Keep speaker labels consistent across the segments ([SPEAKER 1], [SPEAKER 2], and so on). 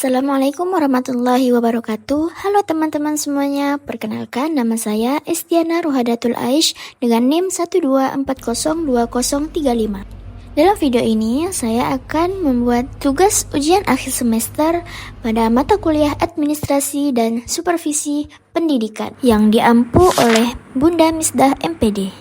[SPEAKER 1] Assalamualaikum warahmatullahi wabarakatuh. Halo teman-teman semuanya, perkenalkan nama saya Estiana Ruhadatul Aish dengan NIM 124020035. Dalam video ini, saya akan membuat tugas ujian akhir semester pada mata kuliah Administrasi dan Supervisi Pendidikan yang diampu oleh Bunda Misdah MPD.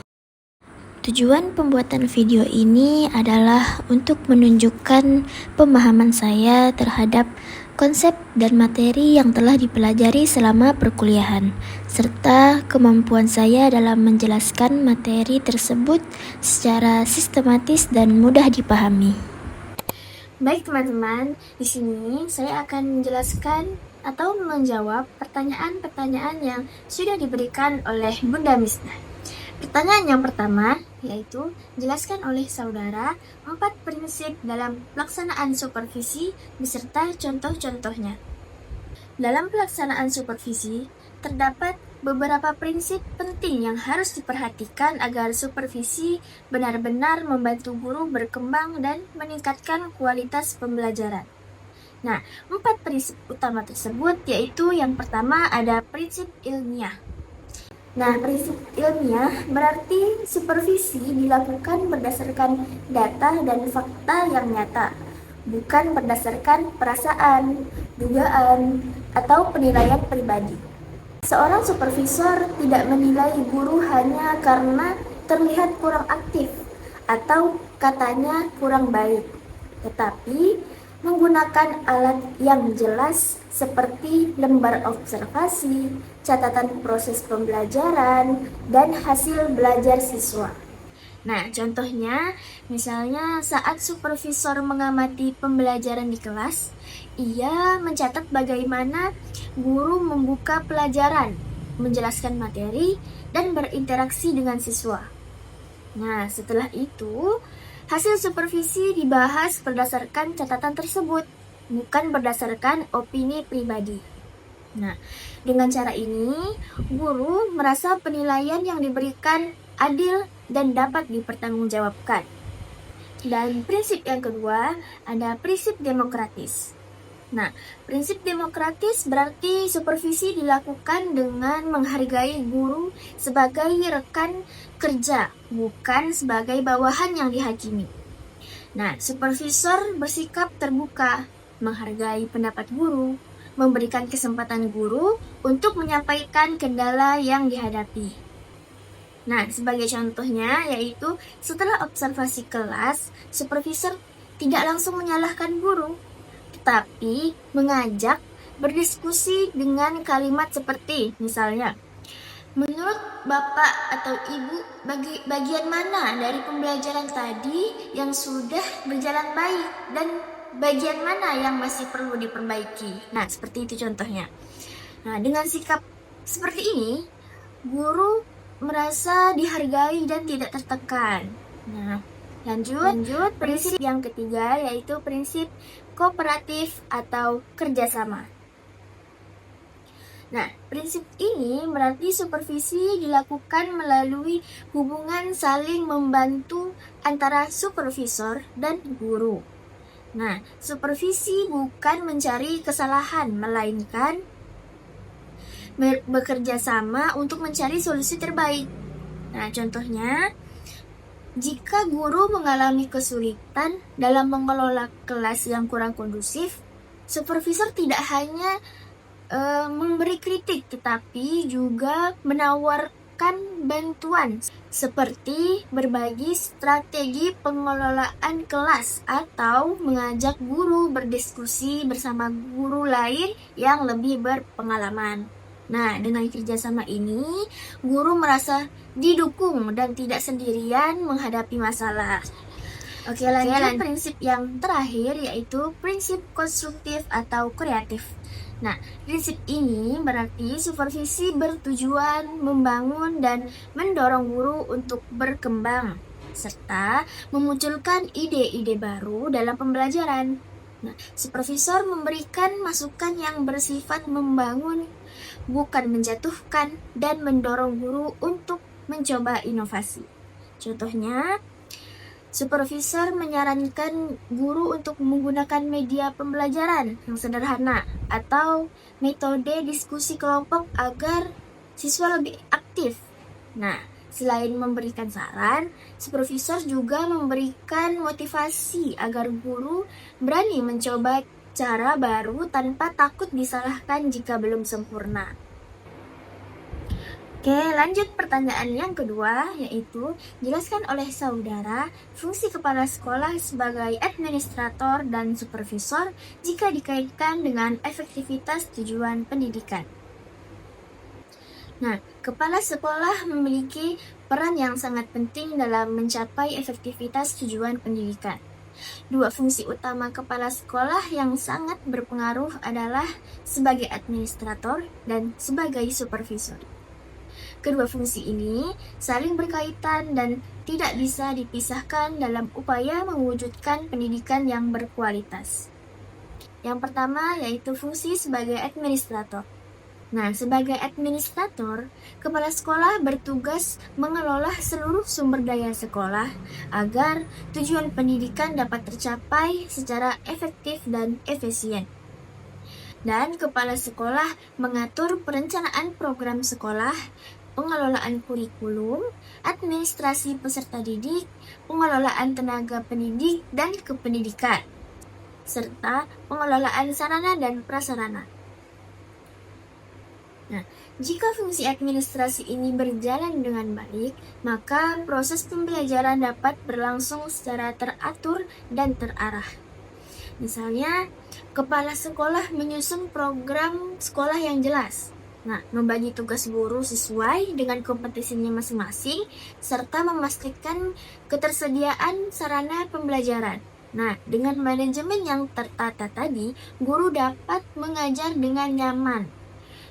[SPEAKER 1] Tujuan pembuatan video ini adalah untuk menunjukkan pemahaman saya terhadap konsep dan materi yang telah dipelajari selama perkuliahan, serta kemampuan saya dalam menjelaskan materi tersebut secara sistematis dan mudah dipahami. Baik teman-teman, di sini saya akan menjelaskan atau menjawab pertanyaan-pertanyaan yang sudah diberikan oleh Bunda Misdah. Pertanyaan yang pertama yaitu, jelaskan oleh saudara 4 prinsip dalam pelaksanaan supervisi beserta contoh-contohnya. Dalam pelaksanaan supervisi, terdapat beberapa prinsip penting yang harus diperhatikan agar supervisi benar-benar membantu guru berkembang dan meningkatkan kualitas pembelajaran. Nah, 4 prinsip utama tersebut yaitu yang pertama ada prinsip ilmiah. Nah, prinsip ilmiah berarti supervisi dilakukan berdasarkan data dan fakta yang nyata, bukan berdasarkan perasaan, dugaan, atau penilaian pribadi. Seorang supervisor tidak menilai guru hanya karena terlihat kurang aktif atau katanya kurang baik, tetapi menggunakan alat yang jelas seperti lembar observasi, catatan proses pembelajaran, dan hasil belajar siswa. Nah, contohnya, misalnya saat supervisor mengamati pembelajaran di kelas, ia mencatat bagaimana guru membuka pelajaran, menjelaskan materi, dan berinteraksi dengan siswa. Nah, setelah itu, hasil supervisi dibahas berdasarkan catatan tersebut, bukan berdasarkan opini pribadi. Nah, dengan cara ini, guru merasa penilaian yang diberikan adil dan dapat dipertanggungjawabkan. Dan prinsip yang kedua, ada prinsip demokratis. Nah, prinsip demokratis berarti supervisi dilakukan dengan menghargai guru sebagai rekan kerja, bukan sebagai bawahan yang dihakimi. Nah, supervisor bersikap terbuka, menghargai pendapat guru, memberikan kesempatan guru untuk menyampaikan kendala yang dihadapi. Nah, sebagai contohnya yaitu setelah observasi kelas, supervisor tidak langsung menyalahkan guru, tetapi mengajak berdiskusi dengan kalimat seperti misalnya, menurut Bapak atau Ibu, bagian mana dari pembelajaran tadi yang sudah berjalan baik dan bagian mana yang masih perlu diperbaiki? Nah, seperti itu contohnya. Nah, dengan sikap seperti ini, guru merasa dihargai dan tidak tertekan. Nah, lanjut prinsip yang ketiga yaitu prinsip kooperatif atau kerjasama. Nah, prinsip ini berarti supervisi dilakukan melalui hubungan saling membantu antara supervisor dan guru. Nah, supervisi bukan mencari kesalahan, melainkan bekerja sama untuk mencari solusi terbaik. Nah, contohnya, jika guru mengalami kesulitan dalam mengelola kelas yang kurang kondusif, supervisor tidak hanya memberi kritik, tetapi juga menawarkan bantuan seperti berbagi strategi pengelolaan kelas atau mengajak guru berdiskusi bersama guru lain yang lebih berpengalaman. Nah, dengan kerjasama ini, guru merasa didukung dan tidak sendirian menghadapi masalah. Oke, lanjut prinsip yang terakhir yaitu prinsip konstruktif atau kreatif. Nah, prinsip ini berarti supervisi bertujuan membangun dan mendorong guru untuk berkembang, serta memunculkan ide-ide baru dalam pembelajaran. Nah, supervisor memberikan masukan yang bersifat membangun, bukan menjatuhkan, dan mendorong guru untuk mencoba inovasi. Contohnya, Supervisor menyarankan guru untuk menggunakan media pembelajaran yang sederhana atau metode diskusi kelompok agar siswa lebih aktif. Nah, selain memberikan saran, supervisor juga memberikan motivasi agar guru berani mencoba cara baru tanpa takut disalahkan jika belum sempurna. Oke, lanjut pertanyaan yang kedua, yaitu jelaskan oleh saudara fungsi kepala sekolah sebagai administrator dan supervisor jika dikaitkan dengan efektivitas tujuan pendidikan. Nah, kepala sekolah memiliki peran yang sangat penting dalam mencapai efektivitas tujuan pendidikan. Dua fungsi utama kepala sekolah yang sangat berpengaruh adalah sebagai administrator dan sebagai supervisor. Kedua fungsi ini saling berkaitan dan tidak bisa dipisahkan dalam upaya mewujudkan pendidikan yang berkualitas. Yang pertama yaitu fungsi sebagai administrator. Nah, sebagai administrator, kepala sekolah bertugas mengelola seluruh sumber daya sekolah agar tujuan pendidikan dapat tercapai secara efektif dan efisien. Dan kepala sekolah mengatur perencanaan program sekolah, pengelolaan kurikulum, administrasi peserta didik, pengelolaan tenaga pendidik dan kependidikan, serta pengelolaan sarana dan prasarana. Nah, jika fungsi administrasi ini berjalan dengan baik, maka proses pembelajaran dapat berlangsung secara teratur dan terarah. Misalnya, kepala sekolah menyusun program sekolah yang jelas. Nah, membagi tugas guru sesuai dengan kompetisinya masing-masing, serta memastikan ketersediaan sarana pembelajaran. Nah, dengan manajemen yang tertata tadi, guru dapat mengajar dengan nyaman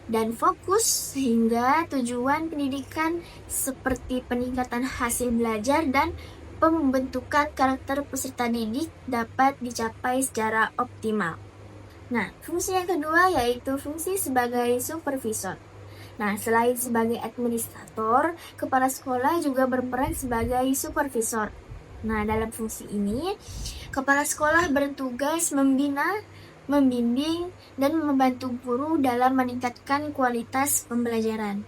[SPEAKER 1] dan fokus sehingga tujuan pendidikan seperti peningkatan hasil belajar dan pembentukan karakter peserta didik dapat dicapai secara optimal. Nah, fungsi yang kedua yaitu fungsi sebagai supervisor. Nah, selain sebagai administrator, kepala sekolah juga berperan sebagai supervisor. Nah, dalam fungsi ini, kepala sekolah bertugas membina, membimbing, dan membantu guru dalam meningkatkan kualitas pembelajaran.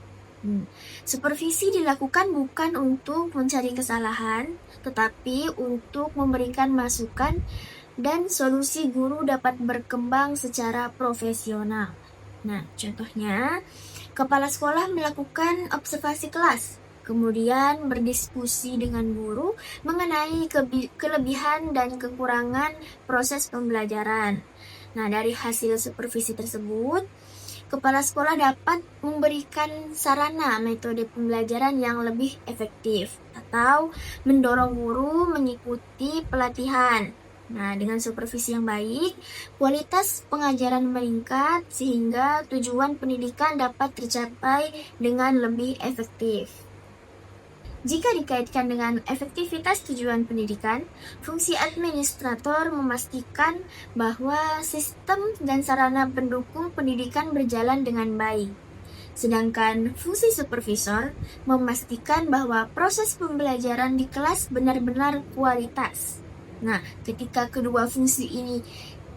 [SPEAKER 1] Supervisi dilakukan bukan untuk mencari kesalahan, tetapi untuk memberikan masukan dan solusi guru dapat berkembang secara profesional. Nah, contohnya, kepala sekolah melakukan observasi kelas, kemudian berdiskusi dengan guru mengenai kelebihan dan kekurangan proses pembelajaran. Nah, dari hasil supervisi tersebut, kepala sekolah dapat memberikan sarana metode pembelajaran yang lebih efektif atau mendorong guru mengikuti pelatihan. Nah, dengan supervisi yang baik, kualitas pengajaran meningkat sehingga tujuan pendidikan dapat tercapai dengan lebih efektif. Jika dikaitkan dengan efektivitas tujuan pendidikan, fungsi administrator memastikan bahwa sistem dan sarana pendukung pendidikan berjalan dengan baik. Sedangkan fungsi supervisor memastikan bahwa proses pembelajaran di kelas benar-benar kualitas. Nah, ketika kedua fungsi ini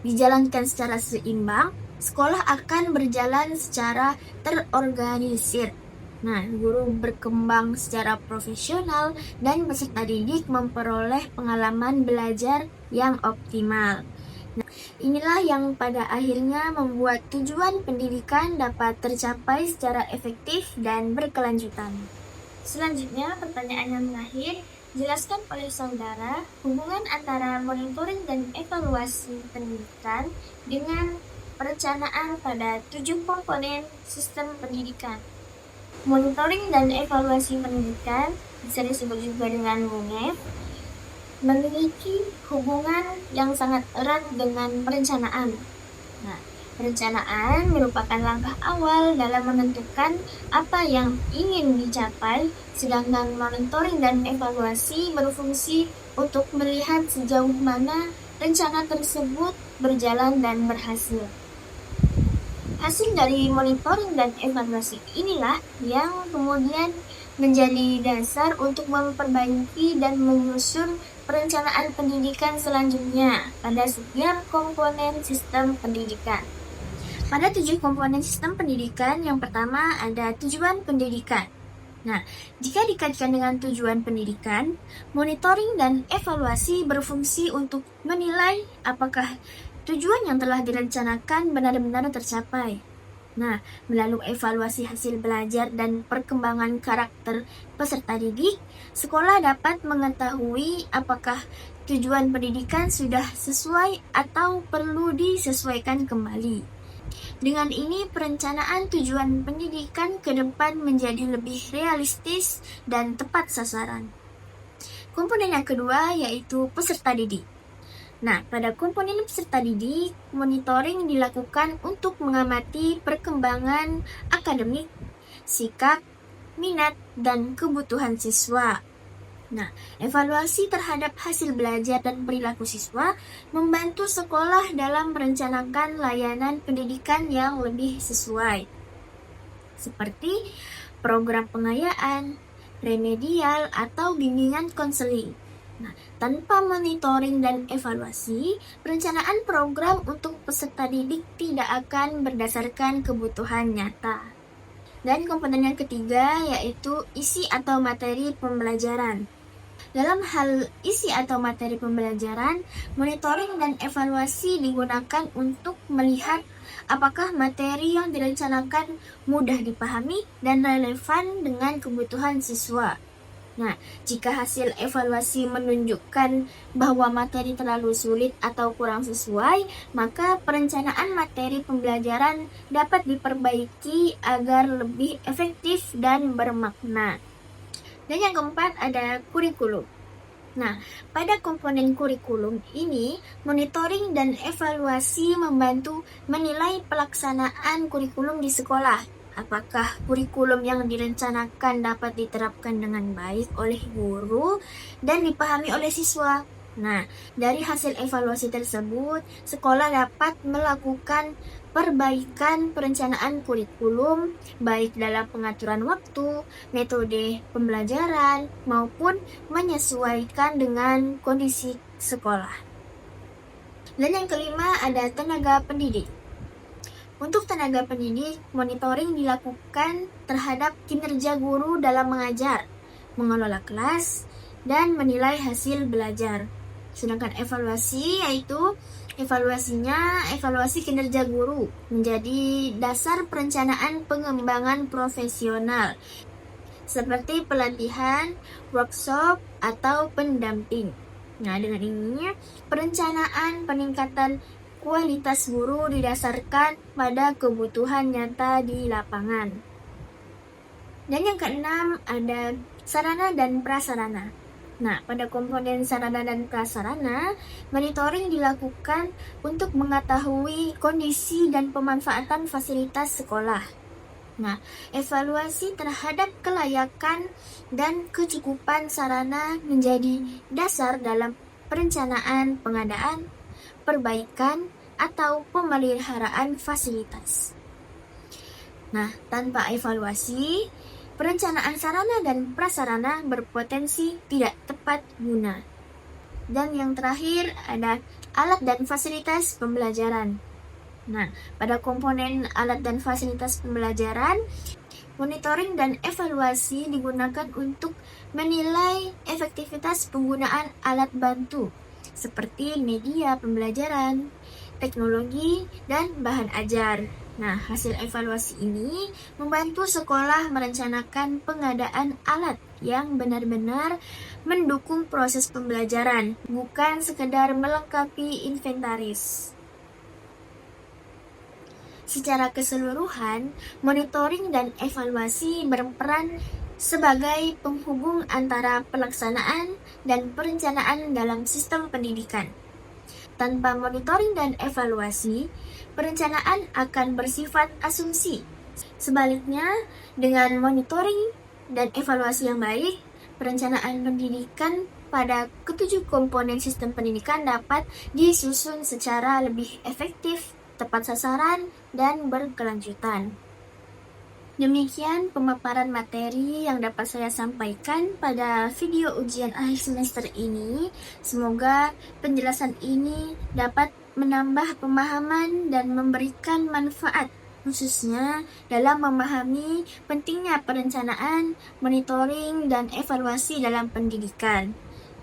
[SPEAKER 1] dijalankan secara seimbang, sekolah akan berjalan secara terorganisir. Nah, guru berkembang secara profesional dan peserta didik memperoleh pengalaman belajar yang optimal. Nah, inilah yang pada akhirnya membuat tujuan pendidikan dapat tercapai secara efektif dan berkelanjutan. Selanjutnya, pertanyaan yang terakhir, jelaskan oleh saudara hubungan antara monitoring dan evaluasi pendidikan dengan perencanaan pada 7 komponen sistem pendidikan. Monitoring dan evaluasi pendidikan, bisa disebut juga dengan MUNEF, memiliki hubungan yang sangat erat dengan perencanaan. Nah, perencanaan merupakan langkah awal dalam menentukan apa yang ingin dicapai, sedangkan monitoring dan evaluasi berfungsi untuk melihat sejauh mana rencana tersebut berjalan dan berhasil. Hasil dari monitoring dan evaluasi inilah yang kemudian menjadi dasar untuk memperbaiki dan menyusun perencanaan pendidikan selanjutnya pada setiap komponen sistem pendidikan. Pada 7 komponen sistem pendidikan, yang pertama ada tujuan pendidikan. Nah, jika dikaitkan dengan tujuan pendidikan, monitoring dan evaluasi berfungsi untuk menilai apakah tujuan yang telah direncanakan benar-benar tercapai. Nah, melalui evaluasi hasil belajar dan perkembangan karakter peserta didik, sekolah dapat mengetahui apakah tujuan pendidikan sudah sesuai atau perlu disesuaikan kembali. Dengan ini, perencanaan tujuan pendidikan ke depan menjadi lebih realistis dan tepat sasaran. Komponen yang kedua yaitu peserta didik. Nah, pada komponen peserta didik, monitoring dilakukan untuk mengamati perkembangan akademik, sikap, minat, dan kebutuhan siswa. Nah, evaluasi terhadap hasil belajar dan perilaku siswa membantu sekolah dalam merencanakan layanan pendidikan yang lebih sesuai, seperti program pengayaan, remedial, atau bimbingan konseling. Nah, tanpa monitoring dan evaluasi, perencanaan program untuk peserta didik tidak akan berdasarkan kebutuhan nyata. Dan komponen yang ketiga yaitu isi atau materi pembelajaran. Dalam hal isi atau materi pembelajaran, monitoring dan evaluasi digunakan untuk melihat apakah materi yang direncanakan mudah dipahami dan relevan dengan kebutuhan siswa. Nah, jika hasil evaluasi menunjukkan bahwa materi terlalu sulit atau kurang sesuai, maka perencanaan materi pembelajaran dapat diperbaiki agar lebih efektif dan bermakna. Dan yang keempat ada kurikulum. Nah, pada komponen kurikulum ini, monitoring dan evaluasi membantu menilai pelaksanaan kurikulum di sekolah. Apakah kurikulum yang direncanakan dapat diterapkan dengan baik oleh guru dan dipahami oleh siswa? Nah, dari hasil evaluasi tersebut, sekolah dapat melakukan perbaikan perencanaan kurikulum, baik dalam pengaturan waktu, metode pembelajaran, maupun menyesuaikan dengan kondisi sekolah. Dan yang kelima ada tenaga pendidik. Untuk tenaga pendidik, monitoring dilakukan terhadap kinerja guru dalam mengajar, mengelola kelas, dan menilai hasil belajar. Sedangkan evaluasi yaitu evaluasi kinerja guru menjadi dasar perencanaan pengembangan profesional seperti pelatihan, workshop, atau pendamping. Nah, dengan ini perencanaan peningkatan kualitas guru didasarkan pada kebutuhan nyata di lapangan. Dan yang keenam ada sarana dan prasarana. Nah, pada komponen sarana dan prasarana, monitoring dilakukan untuk mengetahui kondisi dan pemanfaatan fasilitas sekolah. Nah, evaluasi terhadap kelayakan dan kecukupan sarana menjadi dasar dalam perencanaan pengadaan, perbaikan, atau pemeliharaan fasilitas. Nah, tanpa evaluasi, perencanaan sarana dan prasarana berpotensi tidak tepat guna. Dan yang terakhir ada alat dan fasilitas pembelajaran. Nah, pada komponen alat dan fasilitas pembelajaran, monitoring dan evaluasi digunakan untuk menilai efektivitas penggunaan alat bantu seperti media pembelajaran, teknologi, dan bahan ajar. Nah, hasil evaluasi ini membantu sekolah merencanakan pengadaan alat yang benar-benar mendukung proses pembelajaran, bukan sekedar melengkapi inventaris. Secara keseluruhan, monitoring dan evaluasi berperan sebagai penghubung antara pelaksanaan dan perencanaan dalam sistem pendidikan. Tanpa monitoring dan evaluasi, perencanaan akan bersifat asumsi. Sebaliknya, dengan monitoring dan evaluasi yang baik, perencanaan pendidikan pada ketujuh komponen sistem pendidikan dapat disusun secara lebih efektif, tepat sasaran, dan berkelanjutan. Demikian pemaparan materi yang dapat saya sampaikan pada video ujian akhir semester ini. Semoga penjelasan ini dapat menambah pemahaman dan memberikan manfaat, khususnya dalam memahami pentingnya perencanaan, monitoring, dan evaluasi dalam pendidikan.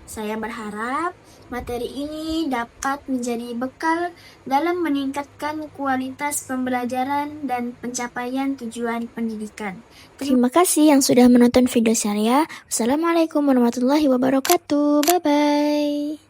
[SPEAKER 1] Saya berharap materi ini dapat menjadi bekal dalam meningkatkan kualitas pembelajaran dan pencapaian tujuan pendidikan. Terima kasih yang sudah menonton video saya. Wassalamualaikum warahmatullahi wabarakatuh. Bye-bye.